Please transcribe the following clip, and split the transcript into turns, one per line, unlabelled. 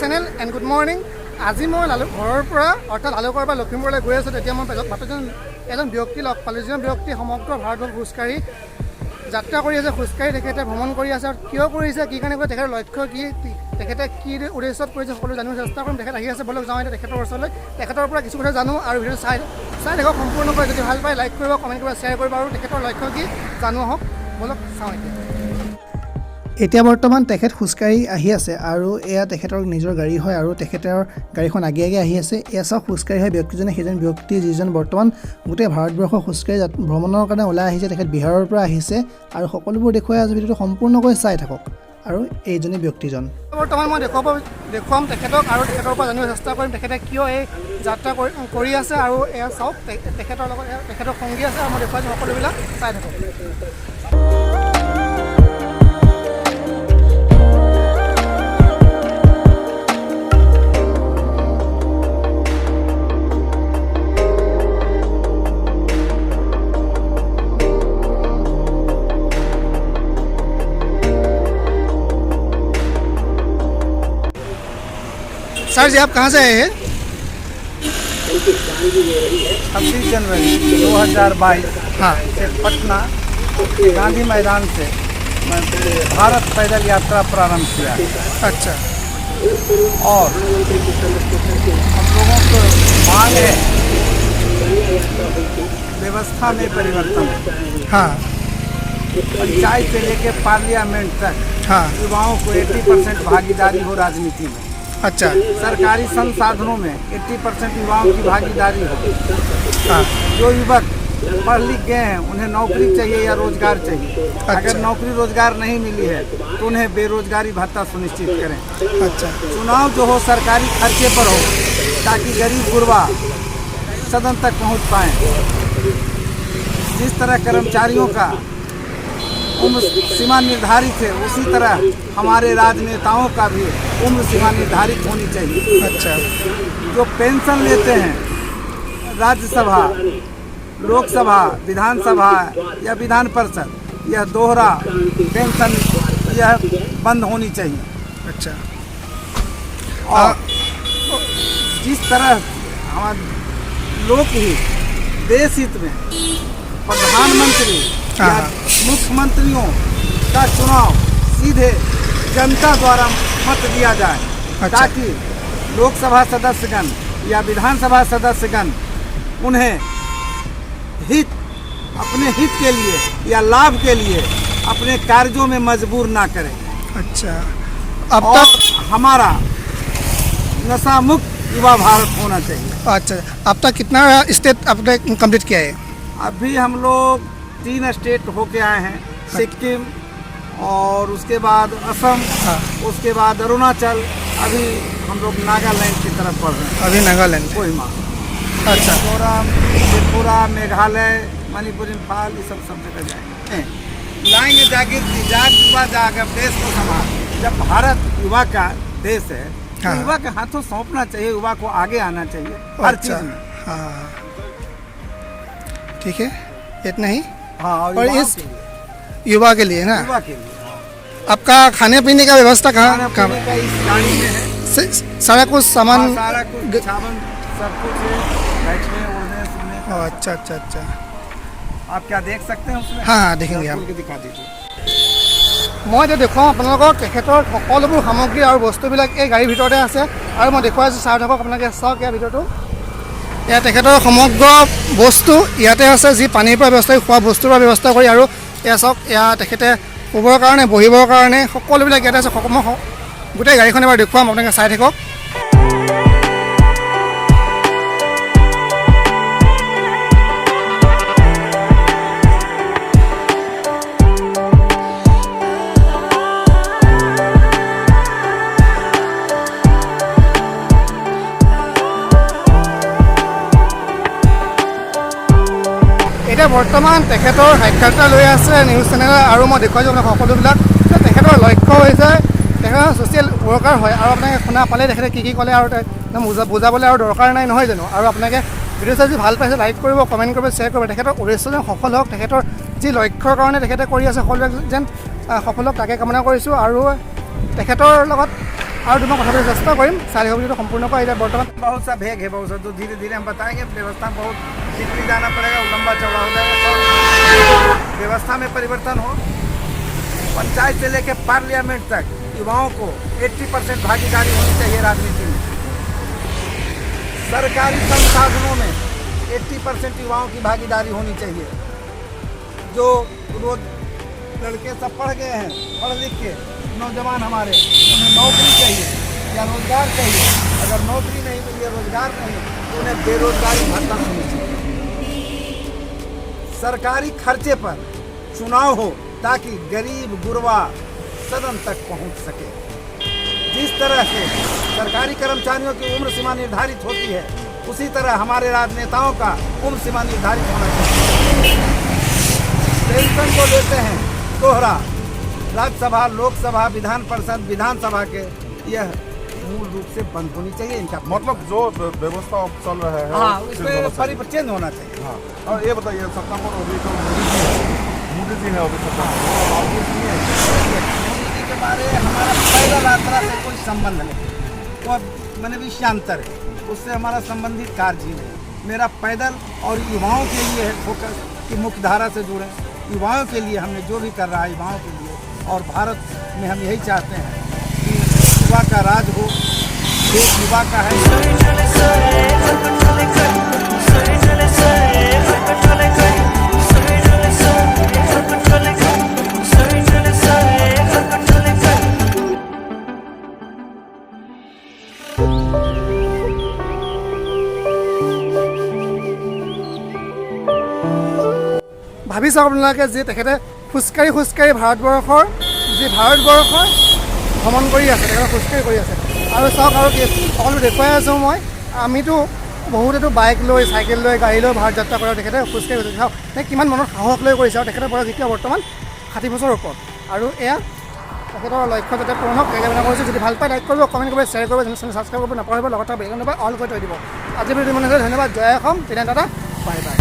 Channel and good morning. আজি মই ঘৰৰ পৰা অৰ্থাৎ লালুকৰ পৰা লখিমপুৰলৈ গৈ আছোঁ। তেতিয়া মই বাটত এজন ব্যক্তি লগ পালোঁ, যিজন ব্যক্তি সমগ্ৰ ভাৰতবৰ্ষ খোজকাঢ়ি যাত্ৰা কৰি আছে, খোজকাঢ়ি তেখেতে ভ্ৰমণ কৰি আছে। আৰু কিয় কৰিছে, কি কাৰণে কৰিছে, তেখেতৰ লক্ষ্য কি, তেখেতে কি উদ্দেশ্যত কৰিছে, সকলো জানিব চেষ্টা কৰিম। তেখেত আহি আছে, বলক যাওঁ এতিয়া তেখেতৰ ওচৰলৈ, তেখেতৰ পৰা কিছু কথা জানো আৰু ভিডিঅ'টো চাই দেখক সম্পূৰ্ণকৈ। যদি ভাল পায় লাইক কৰিব, কমেণ্ট কৰিব, শ্বেয়াৰ কৰিব আৰু তেখেতৰ লক্ষ্য কি জানো আহক, বলক চাওঁ। এতিয়া বৰ্তমান তেখেত খোজকাঢ়ি আহি আছে আৰু এয়া তেখেতৰ নিজৰ গাড়ী হয় আৰু তেখেতৰ গাড়ীখন আগে আগে আহি আছে। এয়া চাওক খোজকাঢ়ি হয় ব্যক্তিজনে, সেইজন ব্যক্তি যিজন বৰ্তমান গোটেই ভাৰতবৰ্ষ খোজকাঢ়ি ভ্ৰমণৰ কাৰণে ওলাই আহিছে। তেখেত বিহাৰৰ পৰা আহিছে আৰু সকলোবোৰ দেখুৱাই আজি ভিডিঅ'টো সম্পূৰ্ণকৈ চাই থাকক। আৰু এইজনী ব্যক্তিজন বৰ্তমান মই দেখুৱাম তেখেতক আৰু তেখেতৰ পৰা জানিব চেষ্টা কৰিম তেখেতে কিয় এই যাত্ৰা কৰি আছে। আৰু এয়া চাওক তেখেতৰ লগত তেখেতৰ সংগী আছে আৰু মই দেখুৱাই দিম, সকলোবিলাক চাই থাকক। सर जी आप कहाँ से आए हैं?
26 जनवरी 2022
हाँ
से पटना गांधी मैदान से मैं भारत पैदल यात्रा प्रारंभ किया।
अच्छा,
और हम लोगों को मांग है व्यवस्था में परिवर्तन।
हाँ
पंचायत से लेकर पार्लियामेंट तक
हाँ
युवाओं को 80% भागीदारी हो राजनीति में।
अच्छा
सरकारी संसाधनों में 80% युवाओं की भागीदारी हो।
हाँ
जो युवक पढ़ लिख गए हैं उन्हें नौकरी चाहिए या रोजगार चाहिए। अगर नौकरी रोजगार नहीं मिली है तो उन्हें बेरोजगारी भत्ता सुनिश्चित करें।
अच्छा
चुनाव जो हो सरकारी खर्चे पर हो ताकि गरीब गुरबा सदन तक पहुंच पाएं। जिस तरह कर्मचारियों का उम्र सीमा निर्धारित है उसी तरह हमारे राजनेताओं का भी उम्र सीमा निर्धारित होनी चाहिए।
अच्छा
जो पेंशन लेते हैं राज्यसभा, लोकसभा, विधानसभा या विधान परिषद, यह दोहरा पेंशन यह बंद होनी चाहिए।
अच्छा
और जिस तरह हमारे लोकहित देश हित में प्रधानमंत्री या मुख्यमंत्रियों का चुनाव सीधे जनता द्वारा मत दिया जाए।
अच्छा।
ताकि लोकसभा सदस्यगण या विधानसभा सदस्यगण उन्हें अपने हित के लिए या लाभ के लिए अपने कार्यों में मजबूर ना करें।
अच्छा अब
और
तक
हमारा नशा मुक्त युवा भारत होना चाहिए।
अच्छा अब तक कितना स्टेट आपने कंप्लीट किया है?
अभी हम लोग 3 स्टेट होके आए हैं, सिक्किम और उसके बाद असम,
हाँ
उसके बाद अरुणाचल, अभी हम लोग नागालैंड की तरफ बढ़ रहे हैं।
अभी नागालैंड।
कोहिमा,
अच्छा
मिजोरम, त्रिपुरा, मेघालय, मणिपुर, इम्फाल, ये सब जगह जाएंगे। लाएंगे जागृति, युवा जागर देश को संभाल। जब भारत युवा का देश है तो
हाँ।
युवा के हाथों सौंपना चाहिए, युवा को आगे आना चाहिए हर
अच्छा
चीज में।
हाँ ठीक है, इतना ही।
हाँ
और
युवाओं
इस
के लिए,
युवा के लिए ना
युवा के लिए
आपका खाने पीने का व्यवस्था
खाना
कहाँ
पीने का इस गाड़ी में है।
सारा कुछ सामान?
हाँ, सारा कुछ सामान सब कुछ है, बैठने उड़ने सोने का।
अच्छा अच्छा अच्छा
आप क्या देख सकते हैं उसमें?
हाँ हाँ देखेंगे हम।
खोल के दिखा दीजिए।
মই এতিয়া দেখুৱাওঁ আপোনালোকক তেখেতৰ সকলোবোৰ সামগ্ৰী আৰু বস্তুবিলাক এই গাড়ীৰ ভিতৰতে আছে আৰু মই দেখুৱাই আছোঁ। চাই থাকক আপোনালোকে, চাওক ইয়াৰ ভিতৰতো। এয়া তেখেতৰ সমগ্ৰ বস্তু ইয়াতে আছে, যি পানীৰ পৰা ব্যৱস্থা কৰি, খোৱা বস্তুৰ পৰা ব্যৱস্থা কৰি। আৰু এয়া চাওক, এয়া তেখেতে শুবৰ কাৰণে, বহিবৰ কাৰণে সকলোবিলাক ইয়াতে আছে। মই গোটেই গাড়ীখন এবাৰ দেখুৱাম, আপোনালোকে চাই থাকক। এতিয়া বৰ্তমান তেখেতৰ সাক্ষাৎকাৰ লৈ আছে নিউজ চেনেল আৰু মই দেখুৱাইছোঁ আপোনাক সকলোবিলাক। তেখেতৰ লক্ষ্য হৈছে তেখেত ছ'চিয়েল ৱৰ্কাৰ হয় আৰু আপোনালোকে শুনা পালে তেখেতে কি ক'লে আৰু বুজাবলৈ আৰু দৰকাৰ নাই নহয় জানো। আৰু আপোনালোকে ভিডিঅ' চাই যদি ভাল পাইছে লাইক কৰিব, কমেণ্ট কৰিব, শ্বেয়াৰ কৰিব। তেখেতৰ উদ্দেশ্য যেন সফল হওক, তেখেতৰ যি লক্ষ্যৰ কাৰণে তেখেতে কৰি আছে সকলোবিলাক যেন সফল হওক তাকে কামনা কৰিছোঁ। আৰু তেখেতৰ লগত और मैं कथा चेष्टा करें चाली वीडियो सम्पूर्ण बर्तमान
बहुत सा भेग है, बहुत सा, तो धीरे धीरे हम बताएंगे। व्यवस्था बहुत सीखने जाना पड़ेगा, लंबा चौड़ा हो जाएगा। व्यवस्था में परिवर्तन हो, पंचायत से लेकर पार्लियामेंट तक युवाओं को 80% भागीदारी होनी चाहिए राजनीति में। सरकारी संसाधनों में 80% युवाओं की भागीदारी होनी चाहिए। जो रोज लड़के सब पढ़ गए हैं, पढ़ लिख के नौजवान हमारे, उन्हें नौकरी चाहिए या रोजगार चाहिए। अगर नौकरी नहीं मिली या रोजगार नहीं तो उन्हें बेरोजगारी भत्ता मिलनी चाहिए। सरकारी खर्चे पर चुनाव हो ताकि गरीब गुरबा सदन तक पहुंच सके। जिस तरह से सरकारी कर्मचारियों की उम्र सीमा निर्धारित होती है, उसी तरह हमारे राजनेताओं का उम्र सीमा निर्धारित होना चाहिए। पेंशन को लेते हैं दोहरा, राज्यसभा, लोकसभा, विधान परिषद, विधानसभा के यह मूल रूप से बंद होनी चाहिए। इनका
मतलब जो व्यवस्था चल रहा है,
हाँ, इसमें परिवर्तन होना चाहिए।
हाँ, और ये बताइए सत्ता पर अभी तो मोदी जी है, अभी सत्ता
मोदी जी के बारे हमारा पैदल यात्रा से कोई संबंध नहीं, वो मैंने विषयांतर है, उससे हमारा संबंधित कार्य ही नहीं। मेरा पैदल और युवाओं के लिए है फोकस कि मुख्य धारा से जुड़े। युवाओं के लिए हमने जो भी कर रहा है युवाओं के लिए, और भारत में हम यही चाहते हैं कि युवा का राज हो, देश युवा का है।
ভাবি চাওক আপোনালোকে যে তেখেতে খোজকাঢ়ি খোজকাঢ়ি ভাৰতবৰ্ষৰ ভ্ৰমণ কৰি আছে, তেখেতে খোজকাঢ়ি কৰি আছে। আৰু চাওক আৰু কি সকলো দেখুৱাই আছোঁ মই, আমিতো বহুতেতো বাইক লৈ, চাইকেল লৈ, গাড়ী লৈ ভাৰত যাত্ৰা কৰে, তেখেতে খোজকাঢ়ি গৈছে। চাওক তেখেতে কিমান মনত সাহস লৈ কৰিছে, আৰু তেখেতৰ বয়স এতিয়া বৰ্তমান 60 বছৰৰ ওপৰত। আৰু এয়া তেখেতৰ লক্ষ্য যাতে পূৰণ হওক কামনা কৰিছোঁ। যদি ভাল পায় লাইক কৰিব, কমেণ্ট কৰিব, শ্বেয়াৰ কৰিব, চেনেল ছাবস্ক্ৰাইব কৰিব নাপাহৰিব, লগতে বেলখন দবাই অল কৰি থৈ দিব। আজি ভিডিঅ' মনে ধন্যবাদ। জয় অসম, দিনা দাদা, বাই বাই।